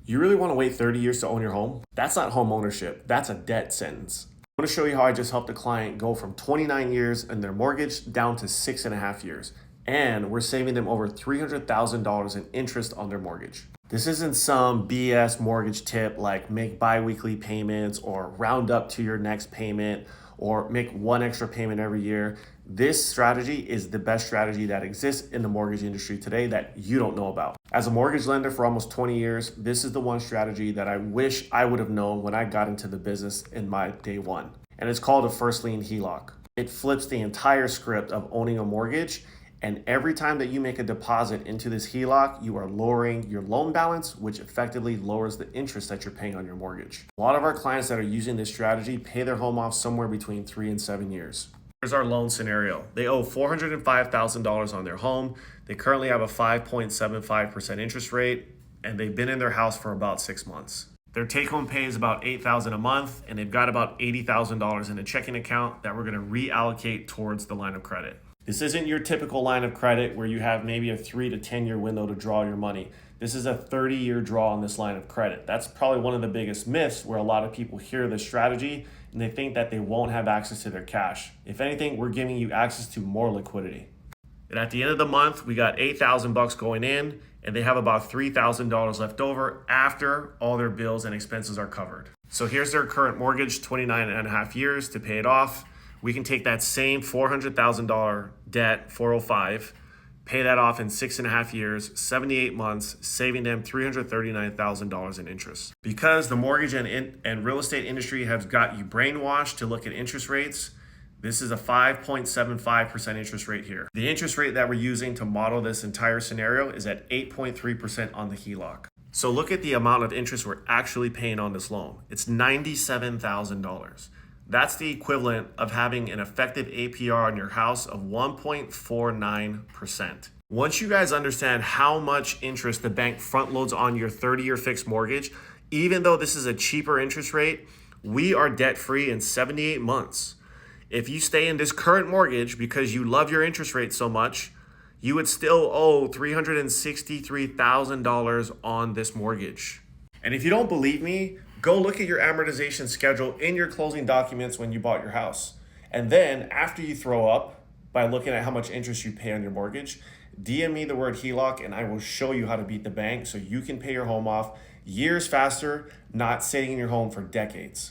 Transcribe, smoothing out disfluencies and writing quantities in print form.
You really want to wait 30 years to own your home? That's not home ownership, that's a debt sentence. I'm going to show you how I just helped a client go from 29 years in their mortgage down to 6.5 years. And we're saving them over $300,000 in interest on their mortgage. This isn't some BS mortgage tip like make bi-weekly payments or round up to your next payment or make one extra payment every year. This strategy is the best strategy that exists in the mortgage industry today that you don't know about. As a mortgage lender for almost 20 years, this is the one strategy that I wish I would have known when I got into the business in my day one. And it's called a first lien HELOC. It flips the entire script of owning a mortgage. And every time that you make a deposit into this HELOC, you are lowering your loan balance, which effectively lowers the interest that you're paying on your mortgage. A lot of our clients that are using this strategy pay their home off somewhere between 3 and 7 years. Here's our loan scenario. They owe $405,000 on their home. They currently have a 5.75% interest rate, and they've been in their house for about 6 months. Their take-home pay is about $8,000 a month, and they've got about $80,000 in a checking account that we're going to reallocate towards the line of credit. This isn't your typical line of credit where you have maybe a 3 to 10 year window to draw your money. This is a 30-year draw on this line of credit. That's probably one of the biggest myths where a lot of people hear this strategy and they think that they won't have access to their cash. If anything, we're giving you access to more liquidity. And at the end of the month, we got $8,000 going in, and they have about $3,000 left over after all their bills and expenses are covered. So here's their current mortgage, 29.5 years to pay it off. We can take that same $400,000 debt, 405, pay that off in 6.5 years, 78 months, saving them $339,000 in interest. Because the mortgage and real estate industry has got you brainwashed to look at interest rates, this is a 5.75% interest rate here. The interest rate that we're using to model this entire scenario is at 8.3% on the HELOC. So look at the amount of interest we're actually paying on this loan. It's $97,000. That's the equivalent of having an effective APR on your house of 1.49%. Once you guys understand how much interest the bank front loads on your 30-year fixed mortgage, even though this is a cheaper interest rate, we are debt-free in 78 months. If you stay in this current mortgage because you love your interest rate so much, you would still owe $363,000 on this mortgage. And if you don't believe me, go look at your amortization schedule in your closing documents when you bought your house. And then after you throw up by looking at how much interest you pay on your mortgage, DM me the word HELOC and I will show you how to beat the bank so you can pay your home off years faster, not sitting in your home for decades.